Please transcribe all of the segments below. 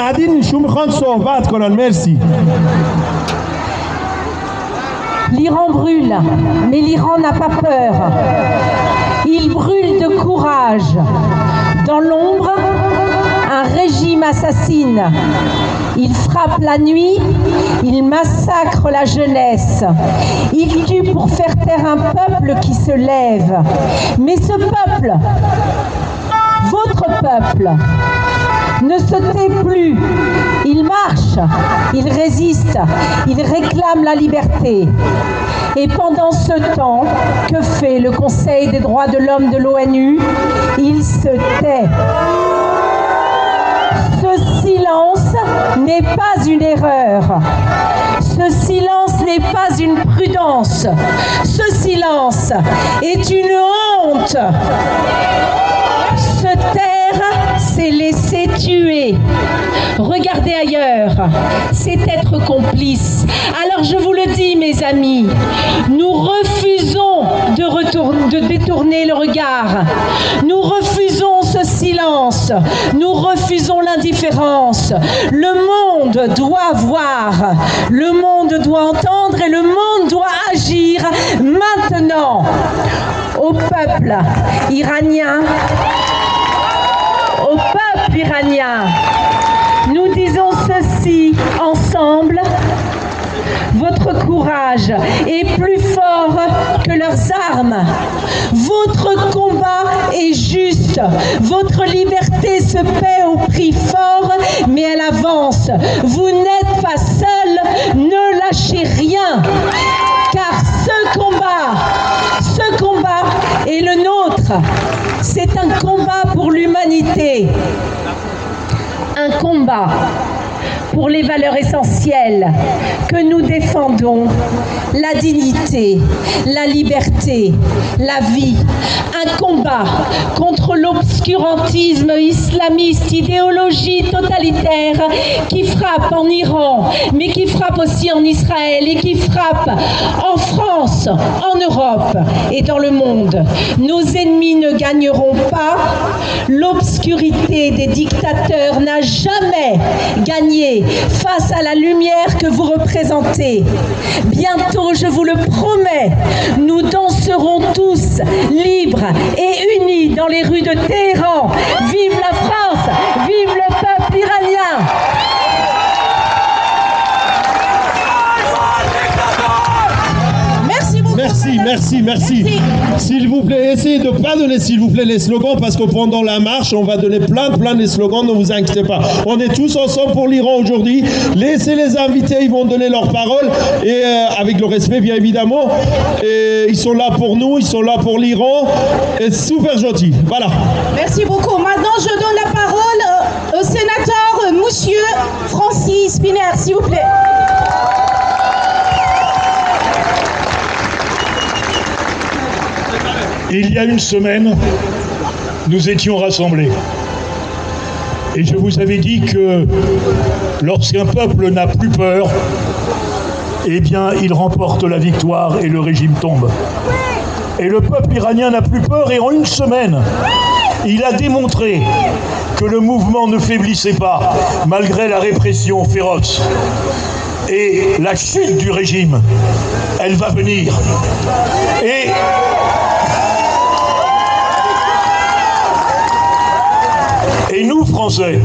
Nadine شو میخوان صحبت کنن مرسی. L'Iran brûle, mais l'Iran n'a pas peur. Il brûle de courage. Dans l'ombre, un régime assassine. Il frappe la nuit, il massacre la jeunesse. Il tue pour faire taire un peuple qui se lève. Mais ce peuple, votre peuple, ne se tait plus. Il marche, il résiste, il réclame la liberté. Et pendant ce temps, que fait le Conseil des droits de l'homme de l'ONU? Il se tait. Ce silence n'est pas une erreur. Ce silence n'est pas une prudence. Ce silence est une honte. Se taire, c'est laisser tuer. Regarder ailleurs, c'est être complice. Alors je vous le dis, mes amis, nous refusons de détourner le regard. Nous refusons ce silence. Nous refusons l'indifférence. Le monde doit voir, le monde doit entendre et le monde doit agir maintenant. Au peuple iranien, nous disons ceci ensemble. Votre courage est plus fort que leurs armes. Votre combat est juste. Votre liberté se paie au prix fort, mais elle avance. Vous n'êtes pas seul, ne lâchez rien. Car ce combat est le nôtre. C'est un combat pour l'humanité. Un combat pour les valeurs essentielles que nous défendons, la dignité, la liberté, la vie. Un combat contre l'obscurantisme islamiste, idéologie totalitaire qui frappe en Iran, mais qui frappe aussi en Israël et qui frappe en France, en Europe et dans le monde. Nos ennemis ne gagneront pas. L'obscurité des dictateurs n'a jamais gagné face à la lumière que vous représentez. Bientôt, je vous le promets, nous danserons tous libres et unis dans les rues de Téhéran. Vive la France, vive le peuple iranien. Merci. S'il vous plaît, essayez de ne pas donner, s'il vous plaît, les slogans, parce que pendant la marche, on va donner plein de slogans, ne vous inquiétez pas. On est tous ensemble pour l'Iran aujourd'hui. Laissez les invités, ils vont donner leur parole, et avec le respect, bien évidemment. Et ils sont là pour nous, ils sont là pour l'Iran. Et super gentil. Voilà. Merci beaucoup. Maintenant, je donne la parole au sénateur Monsieur Francis Spinner, s'il vous plaît. Il y a une semaine, nous étions rassemblés. Et je vous avais dit que lorsqu'un peuple n'a plus peur, eh bien, il remporte la victoire et le régime tombe. Et le peuple iranien n'a plus peur et en une semaine, il a démontré que le mouvement ne faiblissait pas, malgré la répression féroce. Et la chute du régime, elle va venir. Et nous, Français,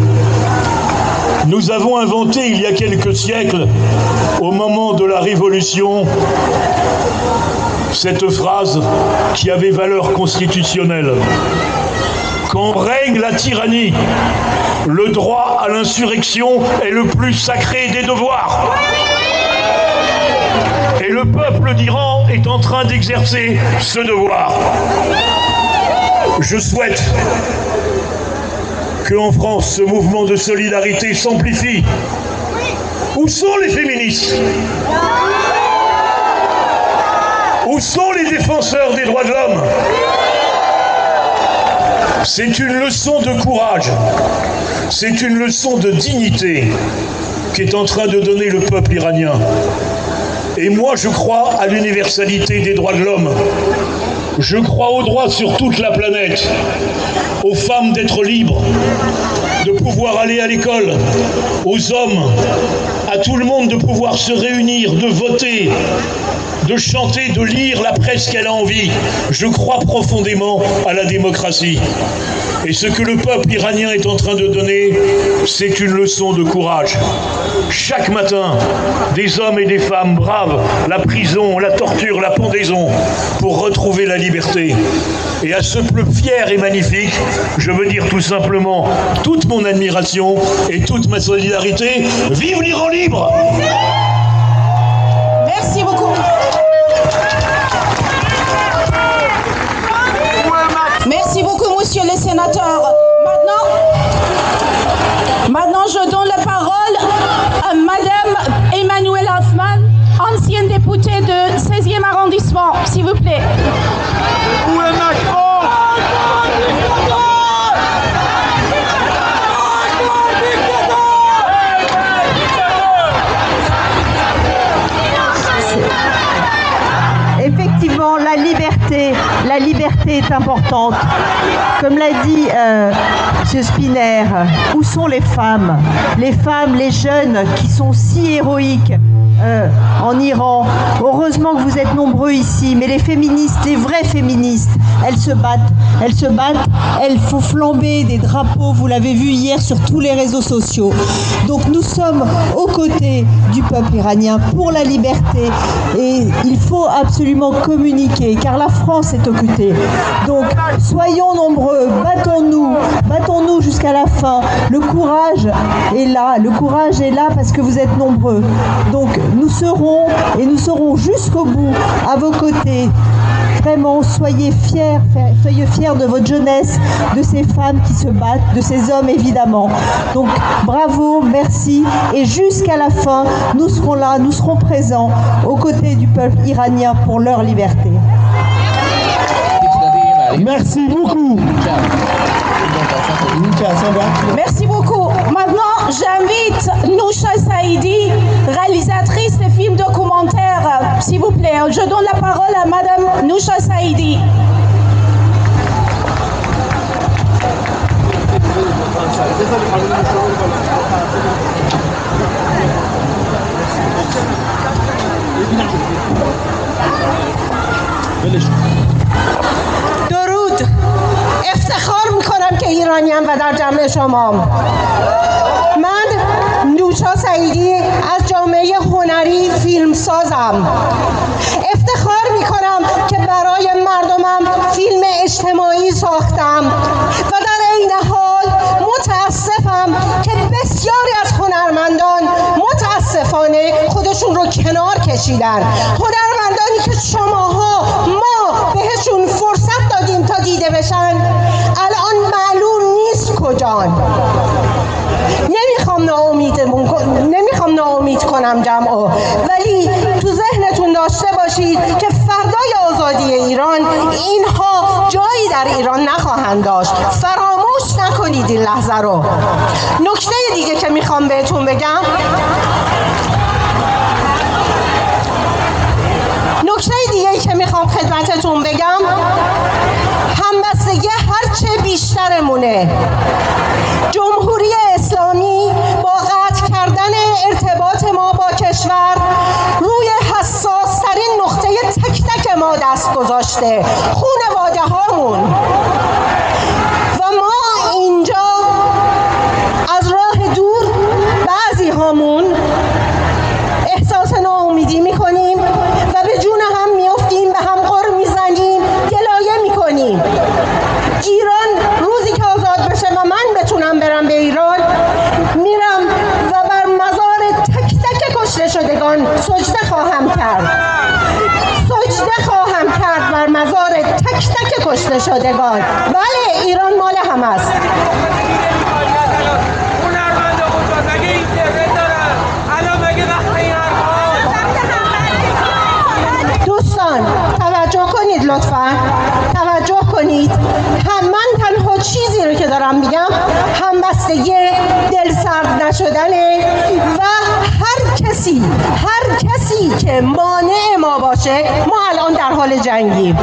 nous avons inventé il y a quelques siècles, au moment de la Révolution, cette phrase qui avait valeur constitutionnelle. Quand règne la tyrannie, le droit à l'insurrection est le plus sacré des devoirs. Et le peuple d'Iran est en train d'exercer ce devoir. Je souhaite qu'en France, ce mouvement de solidarité s'amplifie. Où sont les féministes? Où sont les défenseurs des droits de l'homme? C'est une leçon de courage, c'est une leçon de dignité qu'est en train de donner le peuple iranien. Et moi, je crois à l'universalité des droits de l'homme. Je crois au droit sur toute la planète, aux femmes d'être libres, de pouvoir aller à l'école, aux hommes, à tout le monde de pouvoir se réunir, de voter, de chanter, de lire la presse qu'elle a envie. Je crois profondément à la démocratie. Et ce que le peuple iranien est en train de donner, c'est une leçon de courage. Chaque matin, des hommes et des femmes bravent la prison, la torture, la pendaison pour retrouver la liberté. Et à ce peuple fier et magnifique, je veux dire tout simplement toute mon admiration et toute ma solidarité. Vive l'Iran libre! Merci beaucoup. Merci beaucoup, monsieur le sénateur. Maintenant, je donne la parole à madame Emmanuelle Hoffman, ancienne députée de 16e arrondissement, s'il vous plaît. Où est Macron? Effectivement, la liberté est importante. Comme l'a dit M. Spinner, où sont les femmes, les jeunes qui sont si héroïques en Iran? Heureusement que vous êtes nombreux ici, mais les féministes, les vraies féministes, elles se battent, elles font flamber des drapeaux, vous l'avez vu hier sur tous les réseaux sociaux. Donc nous sommes aux côtés du peuple iranien pour la liberté et il faut absolument communiquer car la France est aux côtés. Donc soyons nombreux, battons-nous jusqu'à la fin. Le courage est là parce que vous êtes nombreux. Donc nous serons jusqu'au bout à vos côtés. Vraiment, soyez fiers de votre jeunesse, de ces femmes qui se battent, de ces hommes évidemment. Donc bravo, merci et jusqu'à la fin, nous serons là, nous serons présents aux côtés du peuple iranien pour leur liberté. Merci beaucoup. Merci beaucoup. Maintenant, j'invite Nousha Saïdi, réalisatrice de films documentaires, s'il vous plaît. Je donne la parole à madame Nousha Saïdi. درود. افتخار میکنم که ایرانیم و در جمع شما. من نوشا سعیدی از جامعه هنری فیلمسازم. افتخار میکنم که برای مردمم فیلم اجتماعی ساختم و در عین حال متاسفم که بسیاری از هنرمندان متاسفانه خودشون رو کنار کشیدن. هنرمندانی که شماها ما بهشون فرصت دادیم تا دیده بشن الان معلوم نیست کجان. نمیخوام ناامید کنم جمعو، ولی تو ذهنتون داشته باشید که فردای آزادی ایران اینها جایی در ایران نخواهند داشت. فراموش نکنید این لحظه رو. نکته دیگه که میخوام بهتون بگم، خدمتتون بگم، همبستگی هرچه بیشترمونه. جمهوری اسلامی با قطع کردن ارتباط ما با کشور روی حساس ترین نقطه تک تک ما دست گذاشته، خانواده هامون. و ما اینجا از راه دور بعضی هامون احساس ناامیدی میکنیم و به جون هم میافتیم، به هم غر میزنیم، گلایه میکنیم. ایران روزی که آزاد بشه و من بتونم برم به ایران، میرم و بر مزار تک تک کشته شدگان سجده خواهم کرد. بر مزار تک تک کشته شدگان. بله، ایران مال هم است. دوستان توجه کنید، لطفاً توجه کنید. من تنها چیزی رو که دارم میگم همبستگی، دلسرد نشدنه و هر کسی که مانع ما باشه، ما الان در حال جنگیم.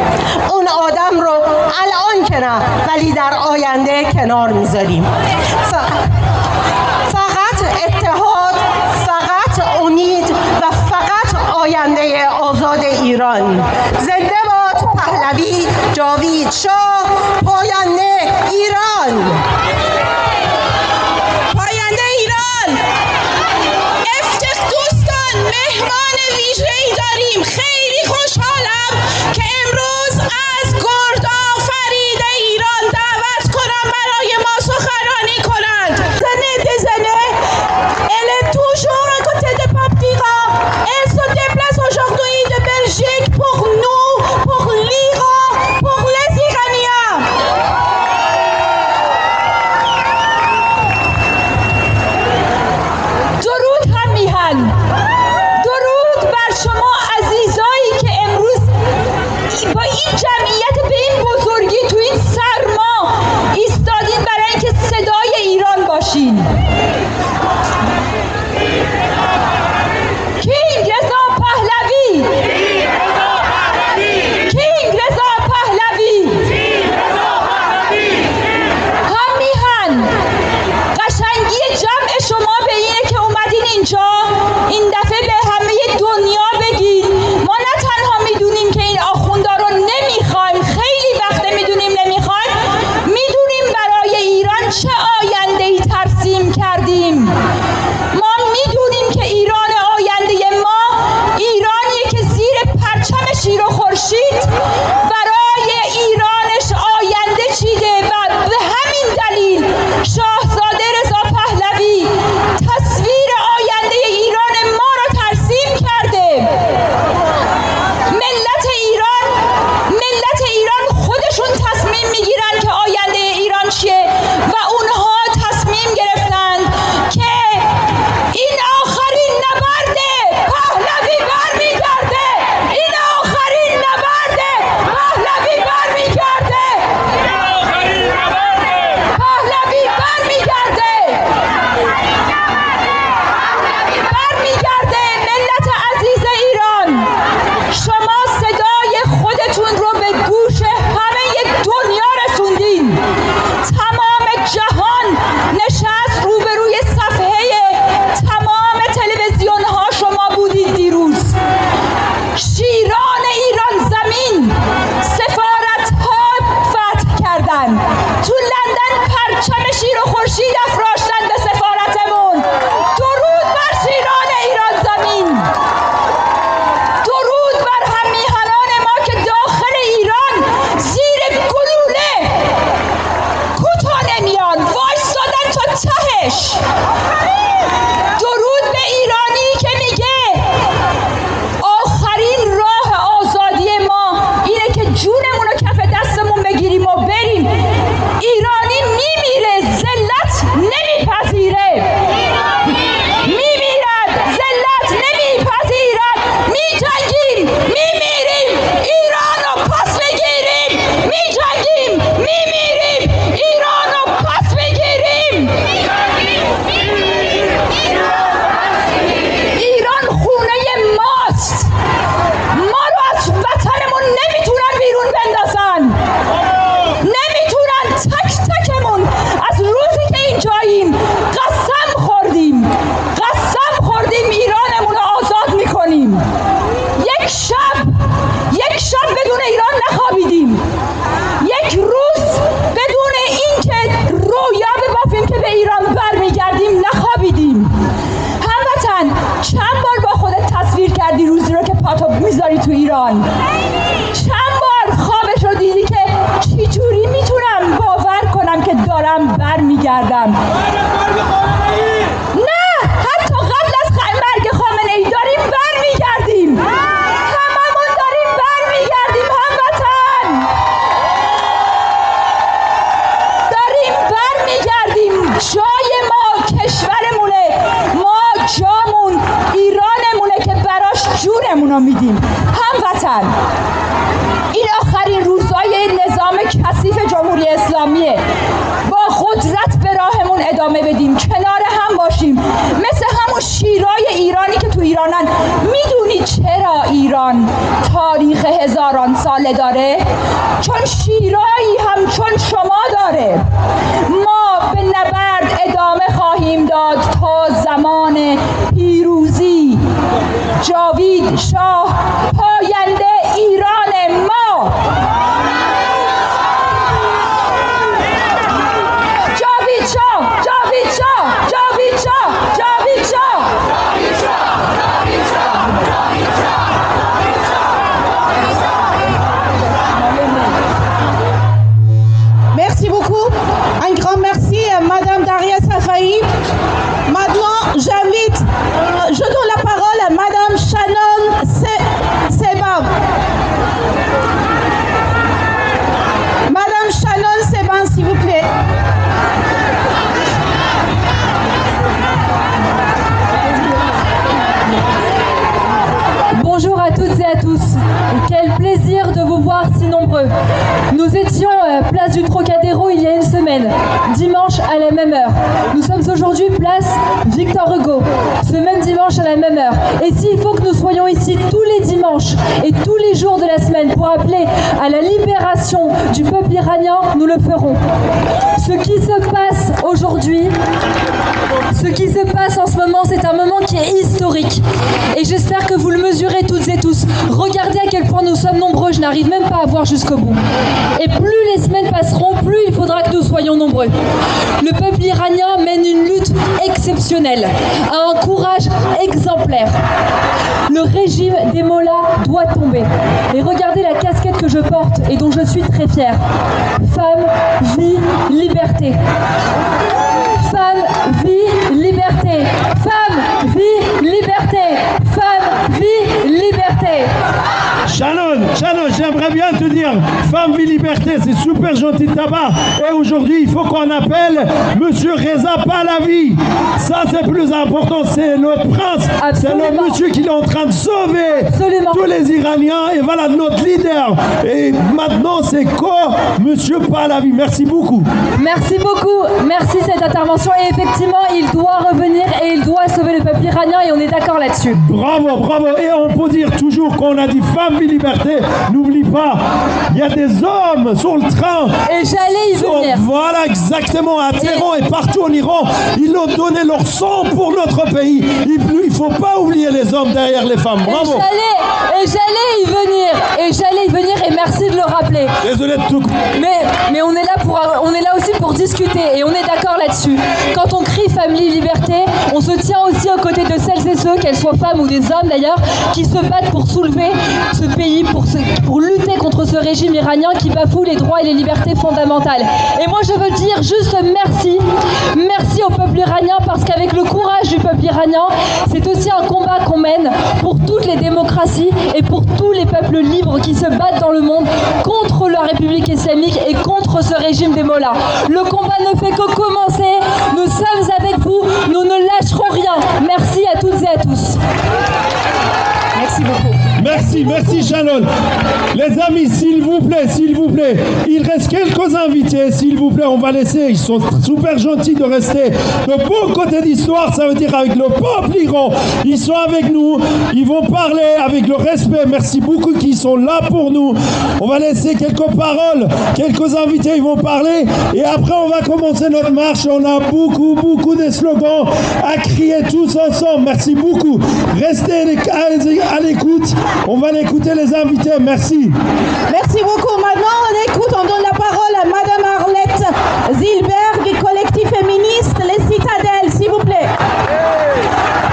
اون آدم رو الان که نه ولی در آینده کنار میذاریم. فقط اتحاد، فقط امید و فقط آینده آزاد ایران. زنده باد پهلوی، جاوید شاه، پاینده ایران. پاینده ایران. دوستان، مهمان ویژه‌ای داریم. خیلی خوشحالم که امروز از گردآفرید ایران دعوت کنم برای ما سخنرانی کنند. Des années, elle est toujours à côté de Papira. Elle se déplace aujourd'hui de Belgique pour nous, pour l'Iran, pour les Iraniens. درود هم میهن. درود بر شما عزیزایی که امروز با این جمعیت به این بزرگی تو این سرما ایستادین برای اینکه صدای ایران باشین. کینگ رضا پهلوی، کینگ رضا پهلوی، هم میهن. قشنگی جمع شما به اینه که اومدین اینجا این دفعه به همه دنیا بگین ما نه تنها میدونیم که این آخوندا رو نمیخوایم، خیلی وقت میدونیم نمیخوایم، میدونیم برای ایران چه آینده‌ای ترسیم کردیم. ما میدونیم که ایران آینده ما ایرانیه که زیر پرچم شیر و خورشید برای ایرانش آینده چیده و به همین دلیل شاهزاده رضا پهلوی تصویر آینده ایران ما رو ترسیم کرده. ملت ایران خودشون تصمیم میگیرن که آینده ایران چیه و اونها تصمیم گرفتن که این آخرین نبرده، پهلوی برمیگرده، این آخرین نبرده، پهلوی برمیگرده، پهلوی برمیگرده، برمیگرده. ملت عزیز ایران، شما صدای خودتون رو به گوش همه دنیا رسوندین. تمام جهان نشست روبروی صفحه تمام تلویزیون ها شما بودید دیروز. شیران ایران زمین سفارت ها فتح کردن، تو لندن پرچم شیر و خورشید افراشتن به سفارتمون. درود بر شیران ایران زمین، درود بر هممیهنان ما که داخل ایران زیر گلوله کوتاه نمیان، وایستادن تا تهش. درود به ایرانی که میگه آخرین راه آزادی ما اینه که جونمون رو کف دستمون بگیریم و بریم. ایرانی میمیره، ذلت نمیپذیره، میمیرد، ذلت نمیپذیرد. میجنگیم، میمیریم، ایران رو پس بگیریم. میجنگیم، میمیریم، ایران رو پس بگیریم. ایران خونه ماست. ما رو از وطنمون نمیتونن بیرون بندازن، نمیتونن. تک تکمون از روزی که اینجاییم قسم خوردیم ایرانمون رو آزاد میکنیم. یک شب بدون ایران نخوابیدیم، یک روز بدون اینکه رویا ببافیم که به ایران برمیگردیم نخوابیدیم. هموطن، چند بار با خودت تصویر کردی روزی رو که پاتو میذاری تو ایران؟ چند بار خوابش رو دیدی که چجوری میتونم باور کنم که دارم برمیگردم؟ نه، حتی قبل از مرگ خامنه‌ای داریم برمیگردیم. هممون داریم برمیگردیم. هموطن، داریم برمیگردیم. جای ما کشورمونه، ما جامون ایرانمونه که براش جونمون رو میدیم. هموطن، این آخرین روزای نظام کثیف جمهوری اسلامیه. با قدرت به راهمون ادامه بدیم، کنار هم باشیم، مثل همون شیرای ایرانی که تو ایرانن. میدونی چرا ایران تاریخ هزاران ساله داره؟ چون شیرایی همچون شما داره. ما به نبرد ادامه خواهیم داد تا زمان پیروزی. جاوید شاه پاینده ایران ما. جاوید شاه، جاوید شاه، جاوید شاه، جاوید شاه. Merci beaucoup. Un grand merci à Madame Daria Safaï. Maintenant, je donne la parole à Madame Shannon Seban. Madame Shannon Seban, s'il vous plaît. Bonjour à toutes et à tous. Quel plaisir de vous voir si nombreux. Nous étions place du Trocadéro il y a une semaine, dimanche à la même heure. Nous sommes aujourd'hui place Victor Hugo, ce même dimanche à la même heure. Et s'il faut que nous soyons ici tous les dimanches et tous les jours de la semaine pour appeler à la libération du peuple iranien, nous le ferons. Ce qui se passe aujourd'hui, ce qui se passe en ce moment, c'est un moment qui est historique. Et j'espère que vous le mesurez toutes et tous. Regardez à quel point nous sommes nombreux, je n'arrive même pas à voir jusqu'au bout. Et plus les semaines passeront, plus il faudra que nous soyons nombreux. Le peuple iranien mène une lutte exceptionnelle, a un courage exemplaire. Le régime des mollahs doit tomber. Et regardez la casquette que je porte et dont je suis très fière. Femme, vie, liberté. Femme, vie, liberté. Femme, vie, liberté. Femme, vie, liberté. Shannon, j'aimerais bien te dire, femme, vie, liberté, c'est super gentil de ta part. Et aujourd'hui, il faut qu'on appelle Monsieur Reza Pahlavi. Ça, c'est plus important, c'est notre prince. Absolument. C'est notre monsieur qui est en train de sauver tous les Iraniens. Et voilà, notre leader. Et maintenant, c'est quoi Monsieur Pahlavi? Merci beaucoup. Merci beaucoup. Merci cette intervention. Et effectivement, il doit revenir et il doit sauver le peuple iranien et on est d'accord là-dessus. Bravo, bravo. Et on peut dire toujours qu'on a dit femme, vie, liberté. N'oublie pas, il y a des hommes sur le train. Et j'allais y venir. Voilà, exactement, à Téhéran et partout en Iran. Ils ont donné leur sang pour notre pays. Il ne faut pas oublier les hommes derrière les femmes. Bravo. Et j'allais y venir et merci de le rappeler. Désolé de tout. Mais on est là aussi pour discuter et on est d'accord là-dessus. Quand on crie famille, liberté, on se tient aussi aux côtés de celles et ceux, qu'elles soient femmes ou des hommes d'ailleurs, qui se battent pour soulever ce pays, pour lutter contre ce régime iranien qui bafoue les droits et les libertés fondamentales. Et moi je veux dire juste merci au peuple iranien parce qu'avec le courage du peuple iranien, c'est aussi un combat qu'on mène pour toutes les démocraties et pour tous les peuples libres qui se battent dans le monde contre la République islamique et contre ce régime des mollahs. Le combat ne fait que commencer, nous sommes avec vous, nous ne lâcherons rien. Merci à toutes et à tous. Merci beaucoup. Merci Shannon. Les amis, s'il vous plaît, il reste quelques invités, s'il vous plaît, on va laisser, ils sont super gentils de rester. Le bon côté d'histoire, ça veut dire avec le peuple iran, ils sont avec nous, ils vont parler avec le respect, merci beaucoup qu'ils sont là pour nous. On va laisser quelques paroles, quelques invités, ils vont parler, et après on va commencer notre marche, on a beaucoup de slogans à crier tous ensemble, merci beaucoup. Restez à l'écoute. On va écouter les invités, merci. Merci beaucoup. Maintenant, on donne la parole à Madame Arlette Zilberg du collectif féministe Les Citadelles, s'il vous plaît.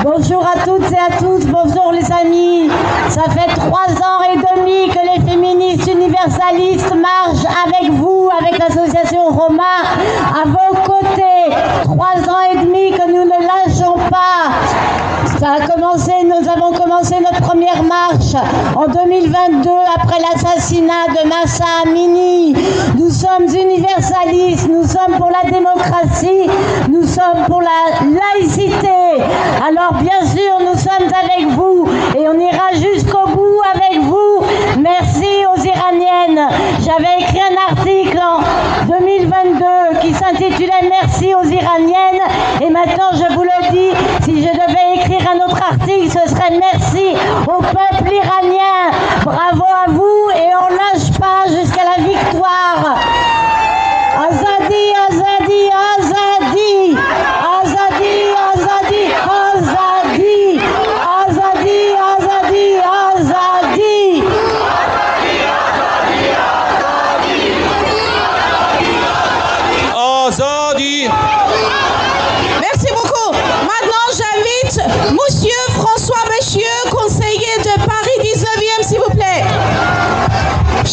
Bonjour à toutes et à tous, bonjour les amis. Ça fait 3 ans et demi que les féministes universalistes marchent avec vous, avec l'association Roma, à vos côtés. 3 ans et demi que nous ne lâchons pas. Nous avons commencé notre première marche en 2022 après l'assassinat de Mahsa Amini. Nous sommes universalistes, nous sommes pour la démocratie, nous sommes pour la laïcité. Alors bien sûr, nous sommes avec vous et on ira jusqu'au bout avec vous. Merci aux Iraniennes. J'avais écrit un article en 2022 qui s'intitulait « Merci aux Iraniennes » et maintenant je vous le dis, si je devais écrire un autre article, ce serait « Merci au peuple iranien ».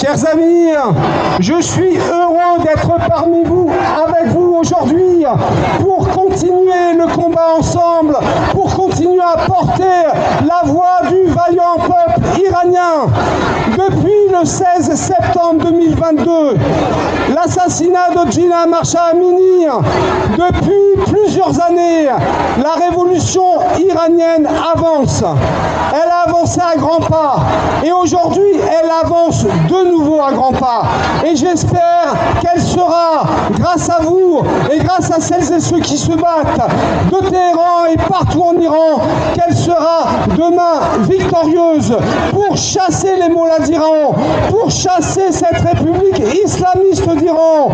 Chers amis, je suis heureux d'être parmi vous, avec vous aujourd'hui, pour continuer le combat ensemble, pour continuer à porter la voix du vaillant peuple iranien. Depuis le 16 septembre 2022, l'assassinat de Gina Mahsa Amini, depuis plusieurs années, la révolution iranienne avance. Elle a avancé à grands pas et aujourd'hui elle avance de nouveau à grands pas. Et j'espère qu'elle sera, grâce à vous et grâce à celles et ceux qui se battent de Téhéran et partout en Iran, qu'elle sera demain victorieuse pour chasser les mollahs d'Iran, pour chasser cette république islamiste d'Iran,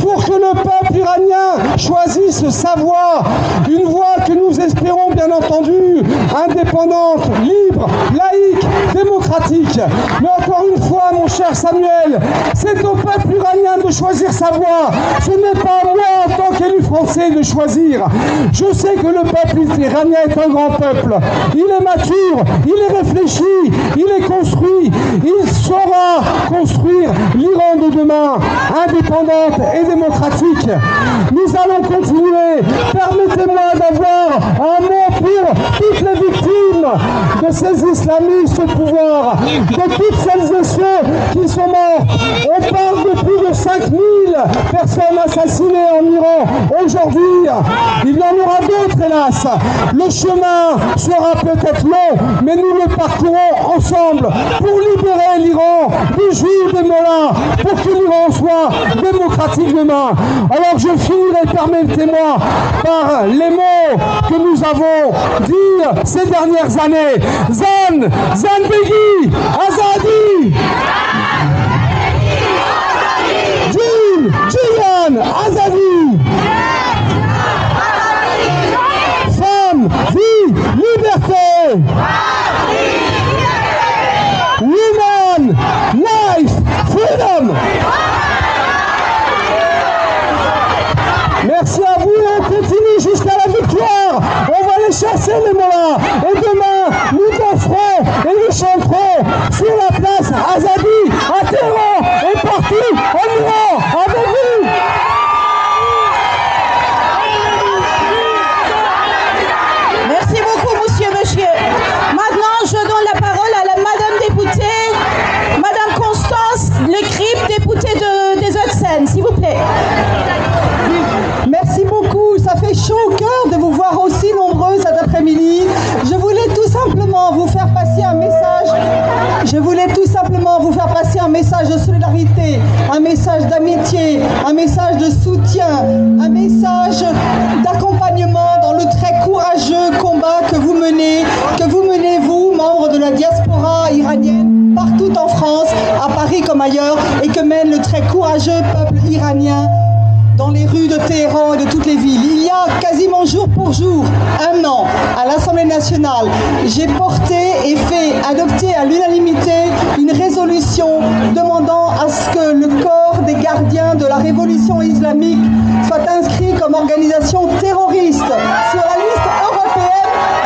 pour que le peuple iranien choisisse sa voie, une voie que nous espérons bien entendu indépendante, libre, laïque, démocratique. Mais encore une fois, mon cher Samuel, c'est au peuple iranien de choisir sa voie. Ce n'est pas à moi, en tant qu'élu français, de choisir. Je sais que le peuple iranien est un grand peuple. Il est mature, il est réfléchi, il est construit. Il saura construire l'Iran de demain, indépendante et démocratique. Nous allons continuer. Permettez-moi d'avoir un mot pour toutes les victimes de ces islamistes au pouvoir, de toutes celles et ceux qui sont morts. On parle de plus de 5000 personnes assassinées en Iran. Aujourd'hui, il y en aura d'autres, hélas. Le chemin sera peut-être long, mais nous le parcourons ensemble pour libérer l'Iran du joug des mollahs, pour que l'Iran soit démocratique demain. Alors je finirai, permettez-moi, par les mots que nous avons dit ces dernières années. Zandegi, Azadi, Jiyan, Azadi, femme, vie, liberté, women, life, freedom. Merci à vous et on continue jusqu'à la victoire. On va aller chasser les mollahs et demain nous danserons et nous chanterons sur la place Azadi à Téhéran et partout en Iran avec vous. Merci beaucoup, monsieur. Maintenant, je donne la parole à la madame députée, madame Constance Le Grip, députée des Hauts-de-Seine, s'il vous plaît. Merci beaucoup, ça fait chaud au cœur de vous voir aussi nombreux cet après-midi. Je voulais tout simplement vous faire passer un message. Je voulais tout simplement vous faire passer un message de solidarité, un message d'amitié, un message de soutien, un message d'accompagnement dans le très courageux combat que vous menez vous, membres de la diaspora iranienne, partout en France, à Paris comme ailleurs, et que mène le très courageux peuple iranien dans les rues de Téhéran et de toutes les villes. Il y a quasiment jour pour jour, un an, à l'Assemblée nationale, j'ai porté et fait adopter à l'unanimité une résolution demandant à ce que le corps des gardiens de la révolution islamique soit inscrit comme organisation terroriste sur la liste européenne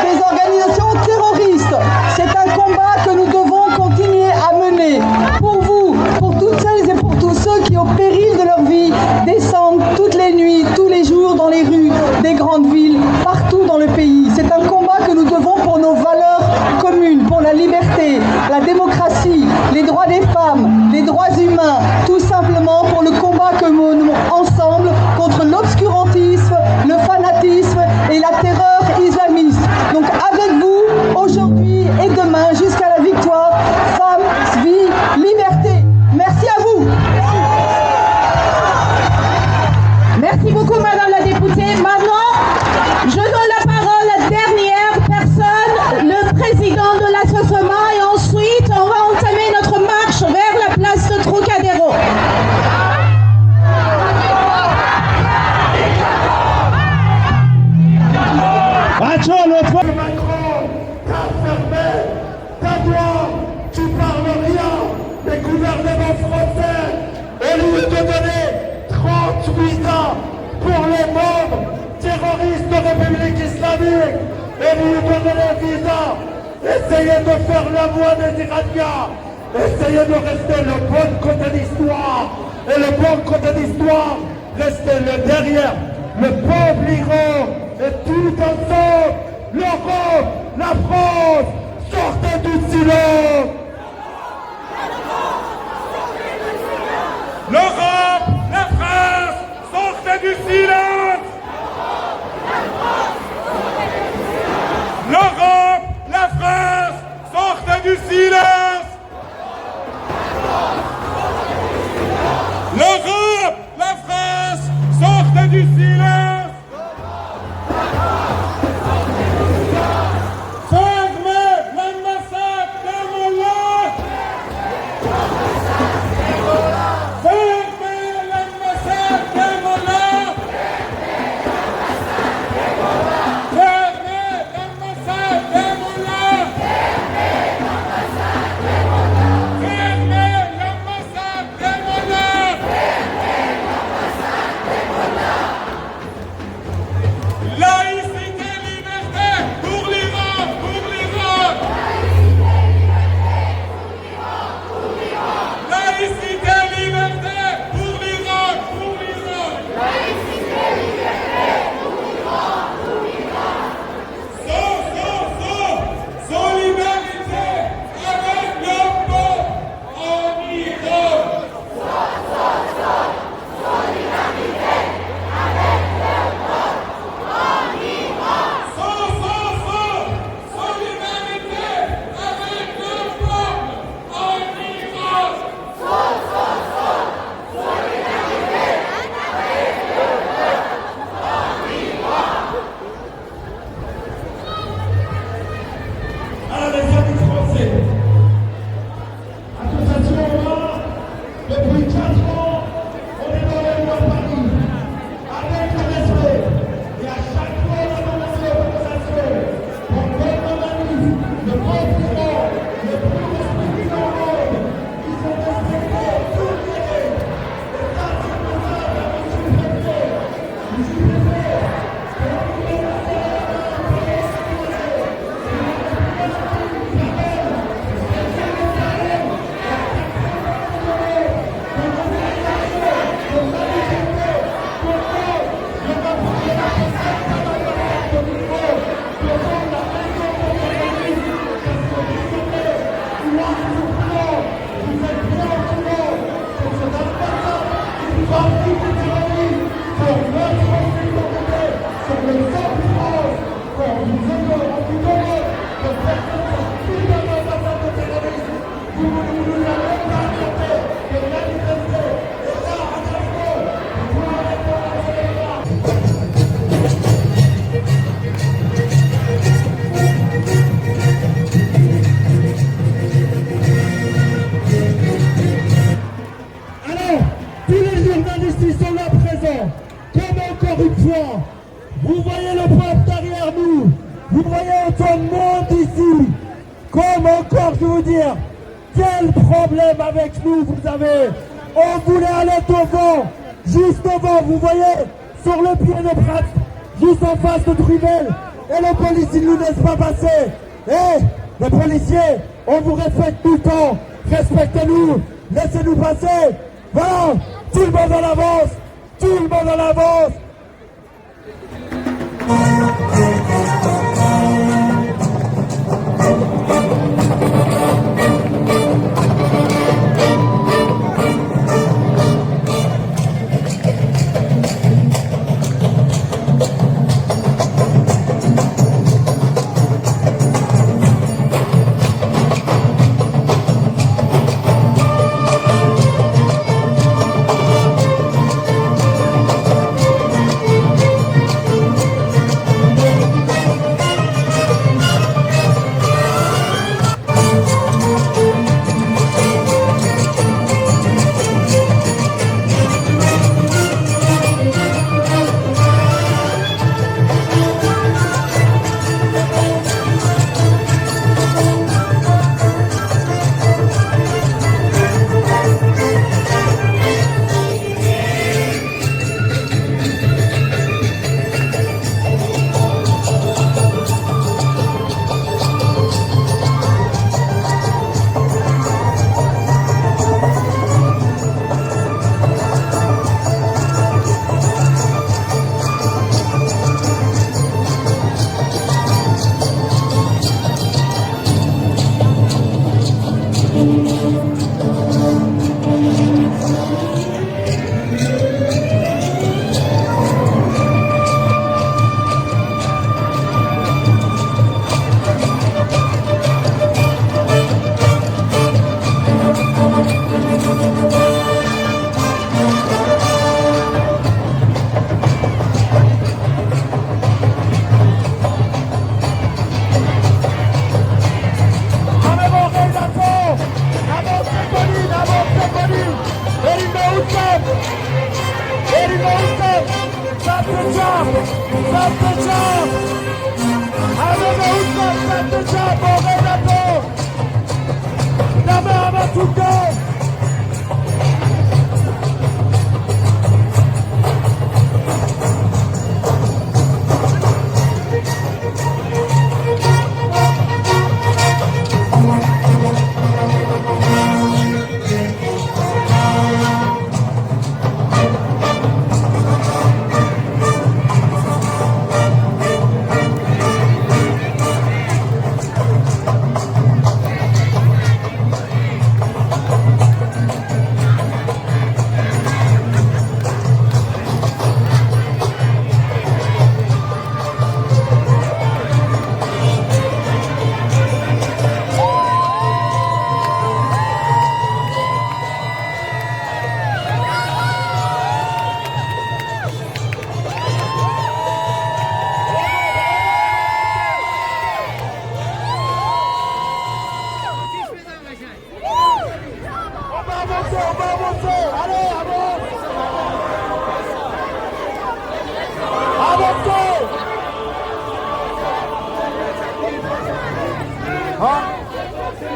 des organisations terroristes. C'est un combat que nous devons continuer à mener pour vous, pour toutes celles et pour tous ceux qui, au péril de leur vie, descendent toutes les nuits, tous les jours dans les rues des grandes villes, partout dans le pays. C'est un combat que nous devons pour nos valeurs communes, pour la liberté, la démocratie, les droits des femmes, les droits humains, tout simplement pour le combat que nous menons ensemble contre l'obscurantisme, le fanatisme et la terreur islamiste. Donc avec vous, aujourd'hui et demain, jusqu'à la victoire, femmes, vie, liberté. Merci à vous. Merci beaucoup, madame la députée. Maintenant, je donne la parole à la dernière personne, le président de l'association, et ensuite, on va entamer notre marche vers la place de Trocadéro. Macron, t'as fermé ta voix, tu parles rien des gouvernements français au lieu de donner 38 ans pour les membres terroristes de République islamique, au lieu de donner 10 ans, essayez de faire la voix des Iraniens Essayez de rester le bon côté d'histoire. Et le bon côté d'histoire, restez le derrière. Le peuple iran et tout ensemble, l'Europe, la France, sortez du silence. L'Europe, la France, sortez du silence. L'Europe, la France, sortez du silence. L'Europe, la France, sortez du silence. Fermez l'ambassade d'Amollah. Fermez l'ambassade d'Amollah. Fermez l'ambassade d'Amollah. Fermez l'ambassade d'Amollah. Laïcité, liberté pour l'Iran, pour l'Iran. Laïcité, liberté pour l'Iran, pour l'Iran. Solidarité avec le peuple en Iran. Solidarité avec le peuple en Iran. Alors les amis français, attention là, depuis 4 ans, on est dans les lois de Paris, avec le respect, et à chaque fois on a demandé l'autorisation pour notre manif, le président, le plus respecté dans le monde, ils ont respecté toutes les règles, et ça c'est pour ça, monsieur le préfet, Alors, tous les journalistes qui sont là présents, comme encore une fois, vous voyez le peuple derrière nous, vous voyez autant de monde ici, comme encore je veux dire, quel problème avec nous vous avez. On voulait aller devant, juste devant, vous voyez, sur le pied de Prat, juste en face de Truvel, et le policier ne nous laisse pas passer. Eh, les policiers, on vous respecte tout le temps, respectez-nous, laissez-nous passer. Voilà, tout le monde en avance, tout le monde en avance.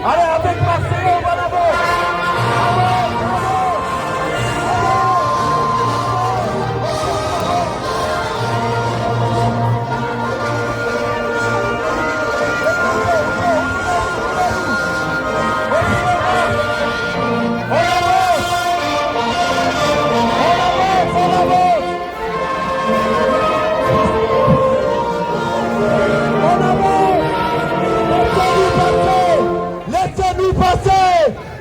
Allez, avec Marseille, on va là-bas.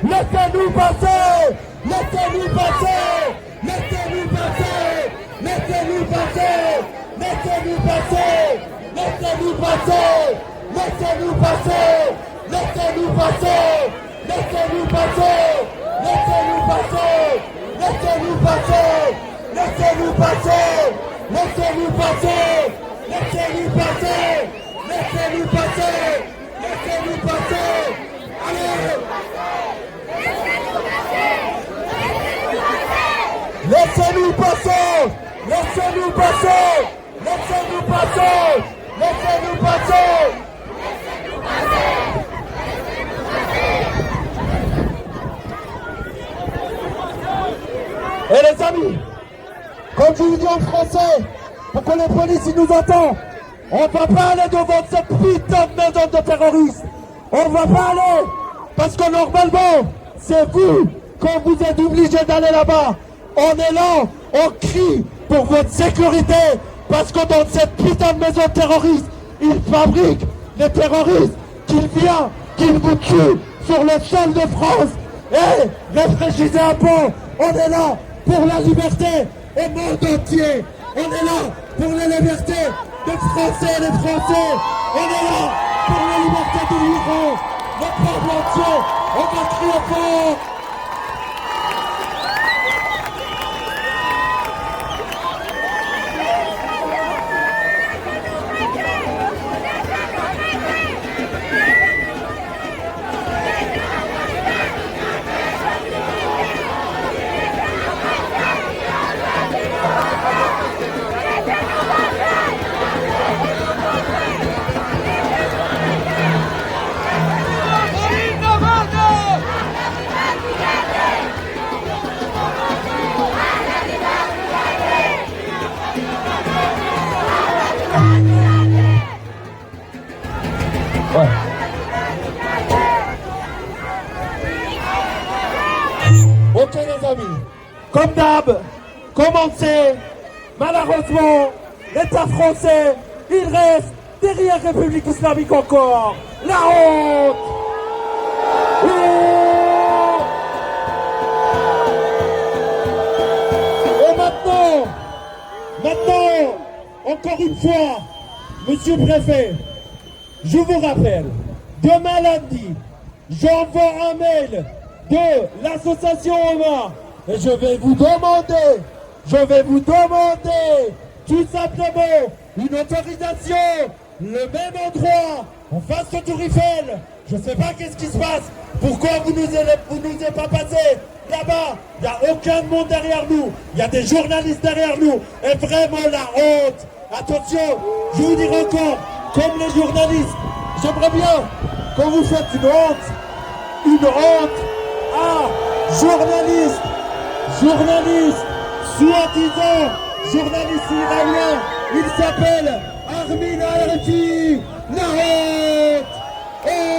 Laissez-nous passer! Laissez-nous passer! Laissez-nous passer! Laissez-nous passer! Laissez-nous passer! Laissez-nous passer! Laissez-nous passer! Laissez-nous passer! Laissez-nous passer! Laissez-nous passer! Laissez-nous passer! Laissez-nous passer! Laissez-nous passer! Laissez-nous passer! Laissez-nous passer! Laissez-nous passer! Laissez-nous passer! Allez! Laissez-nous passer! Laissez-nous passer! Laissez-nous passer! Laissez-nous passer! Et les amis, comme je vous dis en français, pour que la police nous entende, on va pas aller devant cette putain de maison de terroristes. On va pas aller, parce que normalement, c'est vous, quand vous êtes obligés d'aller là-bas. On est là, on crie pour votre sécurité, parce que dans cette putain de maison de terroristes, ils fabriquent des terroristes qu'ils viennent, qu'ils vous tuent sur le sol de France. Et réfléchissez un peu, on est là pour la liberté au monde entier. On est là pour la liberté des Français et des Français. On est là pour la liberté de l'Iran, le peuple entier. On va crier fort. Ouais. Ok les amis, comme d'hab, commencez, malheureusement, l'État français, il reste derrière République islamique encore. La honte. Et maintenant, encore une fois, monsieur le préfet, je vous rappelle, demain lundi, j'envoie un mail de l'association Omar et je vais vous demander tout simplement une autorisation, le même endroit, en face de Tour Eiffel. Je ne sais pas qu'est-ce qui se passe, pourquoi vous nous êtes pas passé là-bas, il n'y a aucun monde derrière nous. Il y a des journalistes derrière nous. Et vraiment la honte. Attention, je vous dirai encore, comme les journalistes, j'aimerais bien, quand vous faites une honte à journalistes, soi-disant journalistes iraniens, il s'appelle Armin Hayachi. La honte.